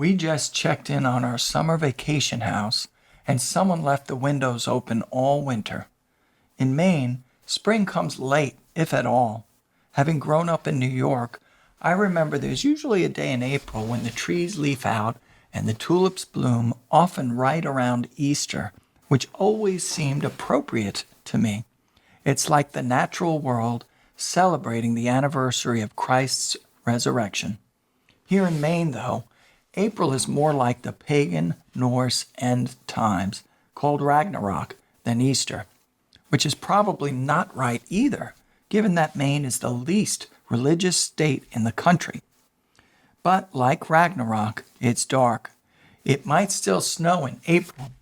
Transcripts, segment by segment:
We just checked in on our summer vacation house, and someone left the windows open all winter. In Maine, spring comes late, if at all. Having grown up in New York, I remember there's usually a day in April when the trees leaf out and the tulips bloom, often right around Easter, which always seemed appropriate to me. It's like the natural world celebrating the anniversary of Christ's resurrection. Here in Maine, though, April is more like the pagan Norse end times, called Ragnarok, than Easter, which is probably not right either, given that Maine is the least religious state in the country. But like Ragnarok, it's dark. It might still snow in April.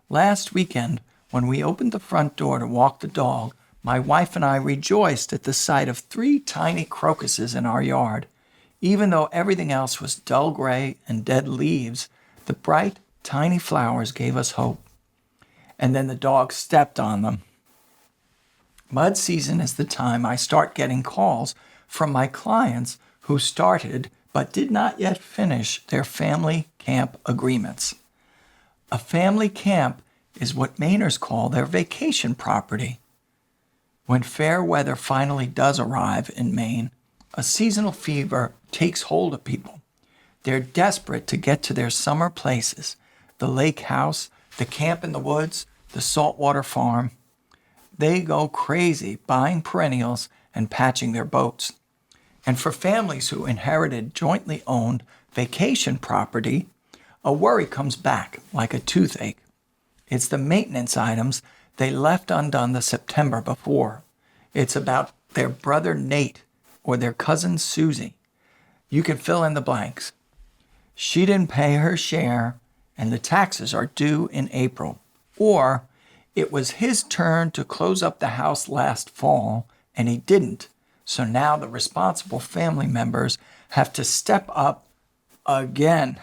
Last weekend, when we opened the front door to walk the dog, my wife and I rejoiced at the sight of 3 tiny crocuses in our yard. Even though everything else was dull gray and dead leaves, the bright, tiny flowers gave us hope. And then the dog stepped on them. Mud season is the time I start getting calls from my clients who started but did not yet finish their family camp agreements. A family camp is what Mainers call their vacation property. When fair weather finally does arrive in Maine, a seasonal fever takes hold of people. They're desperate to get to their summer places, the lake house, the camp in the woods, the saltwater farm. They go crazy buying perennials and patching their boats. And for families who inherited jointly owned vacation property, a worry comes back like a toothache. It's the maintenance items they left undone the September before. It's about their brother Nate or their cousin Susie. You can fill in the blanks. She didn't pay her share, and the taxes are due in April. Or it was his turn to close up the house last fall, and he didn't. So now the responsible family members have to step up again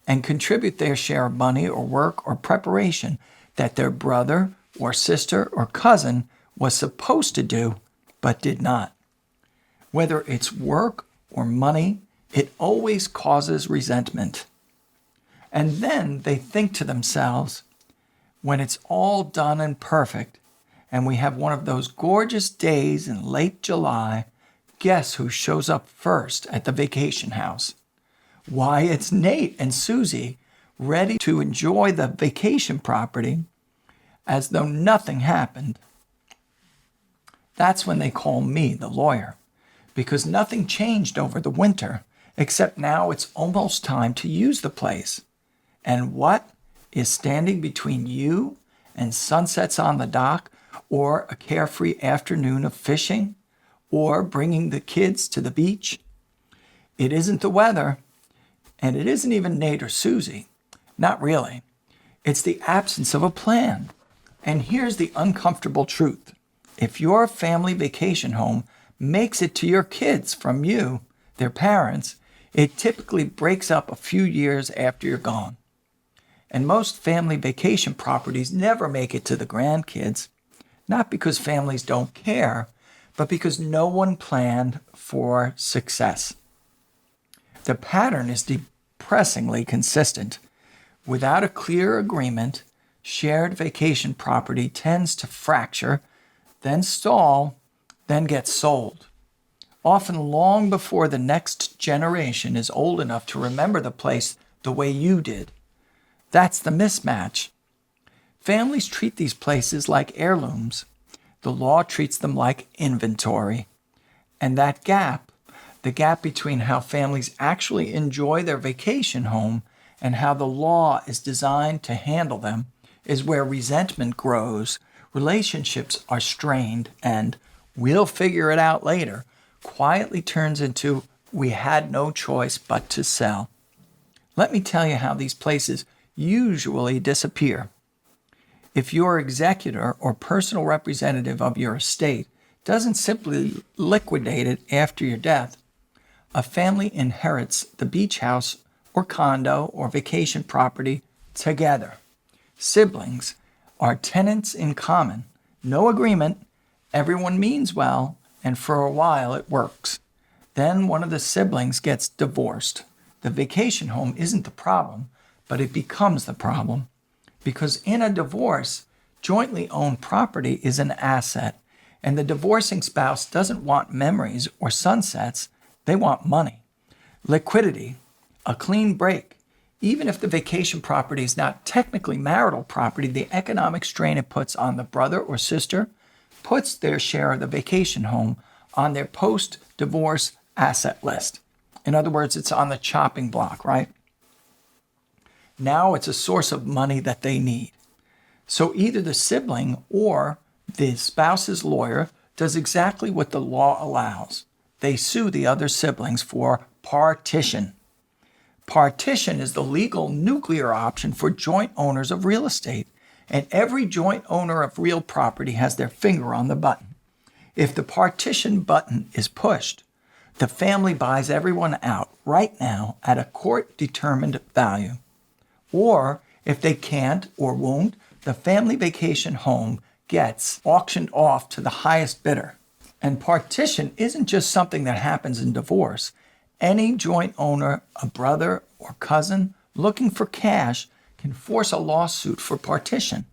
and contribute their share of money or work or preparation that their brother or sister or cousin was supposed to do but did not. Whether it's work or money, it always causes resentment. And then they think to themselves, when it's all done and perfect, and we have one of those gorgeous days in late July, guess who shows up first at the vacation house? Why, it's Nate and Susie, ready to enjoy the vacation property as though nothing happened. That's when they call me the lawyer, because nothing changed over the winter, except now it's almost time to use the place. And what is standing between you and sunsets on the dock, or a carefree afternoon of fishing, or bringing the kids to the beach? It isn't the weather, and it isn't even Nate or Susie. Not really. It's the absence of a plan. And here's the uncomfortable truth. If your family vacation home makes it to your kids from you, their parents, it typically breaks up a few years after you're gone. And most family vacation properties never make it to the grandkids, not because families don't care, but because no one planned for success. The pattern is depressingly consistent. Without a clear agreement, shared vacation property tends to fracture, then stall, then get sold, often long before the next generation is old enough to remember the place the way you did. That's the mismatch. Families treat these places like heirlooms. The law treats them like inventory. And that gap, the gap between how families actually enjoy their vacation home and how the law is designed to handle them, is where resentment grows, relationships are strained, and we'll figure it out later quietly turns into we had no choice but to sell. Let me tell you how these places usually disappear. If your executor or personal representative of your estate doesn't simply liquidate it after your death, a family inherits the beach house or condo or vacation property together. Siblings are tenants in common. No agreement, everyone means well, and for a while it works. Then one of the siblings gets divorced. the vacation home isn't the problem, but it becomes the problem. Because in a divorce, jointly owned property is an asset, and the divorcing spouse doesn't want memories or sunsets, they want money, liquidity, a clean break. Even if the vacation property is not technically marital property, the economic strain it puts on the brother or sister puts their share of the vacation home on their post-divorce asset list. In other words, it's on the chopping block, right? Now it's a source of money that they need. So either the sibling or the spouse's lawyer does exactly what the law allows. They sue the other siblings for partition. Partition is the legal nuclear option for joint owners of real estate, and every joint owner of real property has their finger on the button. If the partition button is pushed, the family buys everyone out right now at a court-determined value. Or if they can't or won't, the family vacation home gets auctioned off to the highest bidder. And partition isn't just something that happens in divorce. Any joint owner, a brother or cousin looking for cash can force a lawsuit for partition.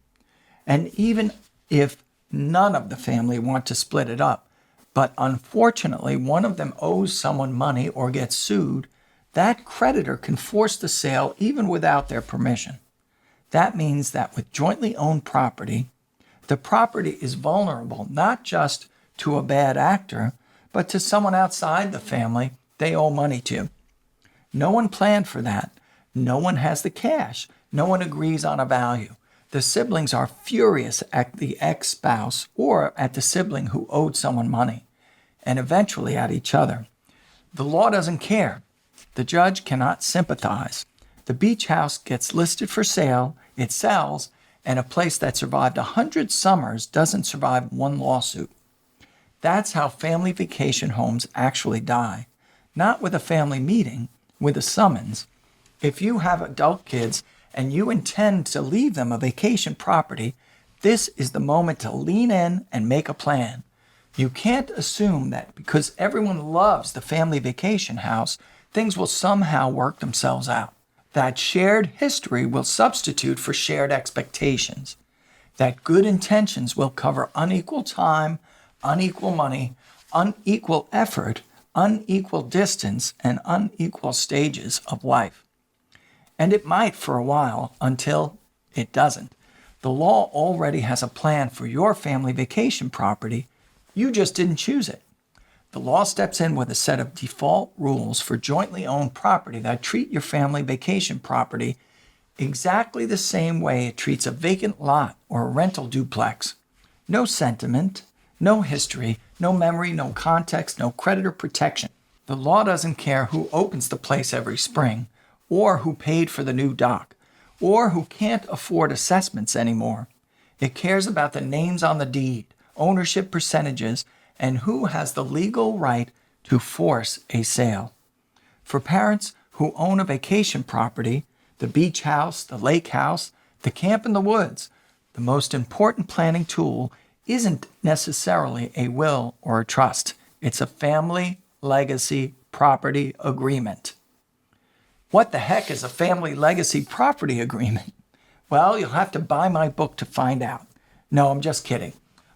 And even if none of the family want to split it up, but unfortunately one of them owes someone money or gets sued, that creditor can force the sale even without their permission. That means that with jointly owned property, the property is vulnerable not just to a bad actor, but to someone outside the family they owe money to. No one planned for that. No one has the cash. No one agrees on a value. The siblings are furious at the ex-spouse or at the sibling who owed someone money, and eventually at each other. The law doesn't care. The judge cannot sympathize. The beach house gets listed for sale, it sells, and a place that survived 100 summers doesn't survive one lawsuit. That's how family vacation homes actually die. Not with a family meeting, with a summons. If you have adult kids and you intend to leave them a vacation property, this is the moment to lean in and make a plan. You can't assume that because everyone loves the family vacation house, things will somehow work themselves out. That shared history will substitute for shared expectations. That good intentions will cover unequal time, unequal money, unequal effort, unequal distance, and unequal stages of life. And it might for a while until it doesn't. The law already has a plan for your family vacation property. You just didn't choose it. The law steps in with a set of default rules for jointly owned property that treat your family vacation property exactly the same way it treats a vacant lot or a rental duplex. No sentiment, no history, no memory, no context, no creditor protection. The law doesn't care who opens the place every spring, or who paid for the new dock, or who can't afford assessments anymore. It cares about the names on the deed, ownership percentages, and who has the legal right to force a sale. For parents who own a vacation property, the beach house, the lake house, the camp in the woods, the most important planning tool isn't necessarily a will or a trust. It's a family legacy property agreement. What the heck is a family legacy property agreement? Well, you'll have to buy my book to find out. No, I'm just kidding.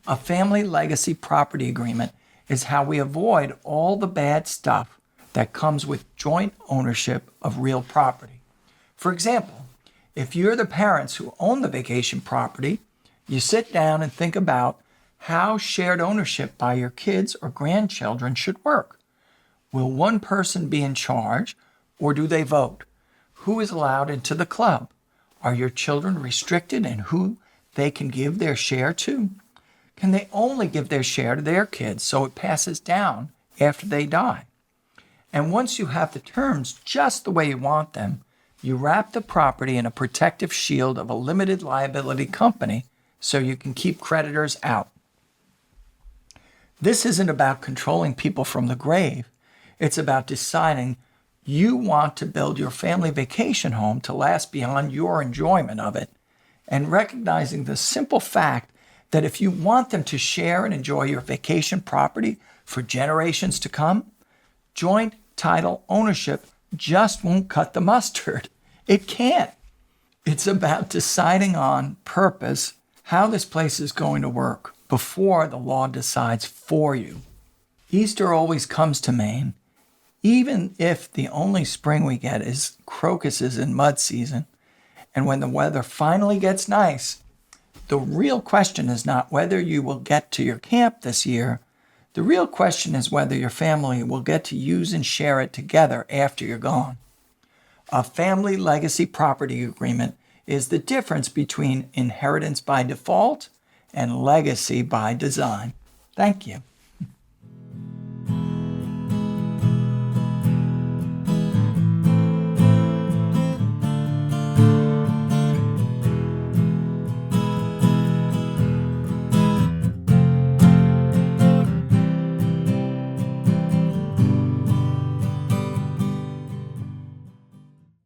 A family legacy property agreement is how we avoid all the bad stuff that comes with joint ownership of real property. For example, if you're the parents who own the vacation property, you sit down and think about how shared ownership by your kids or grandchildren should work. Will one person be in charge, or do they vote? Who is allowed into the club? Are your children restricted in who they can give their share to? Can they only give their share to their kids so it passes down after they die? And once you have the terms just the way you want them, you wrap the property in a protective shield of a limited liability company so you can keep creditors out. This isn't about controlling people from the grave. It's about deciding you want to build your family vacation home to last beyond your enjoyment of it, and recognizing the simple fact that if you want them to share and enjoy your vacation property for generations to come, joint title ownership just won't cut the mustard. It can't. It's about deciding on purpose, how this place is going to work before the law decides for you. Easter always comes to Maine, even if the only spring we get is crocuses in mud season. And when the weather finally gets nice, the real question is not whether you will get to your camp this year. The real question is whether your family will get to use and share it together after you're gone. A family legacy property agreement is the difference between inheritance by default and legacy by design. Thank you.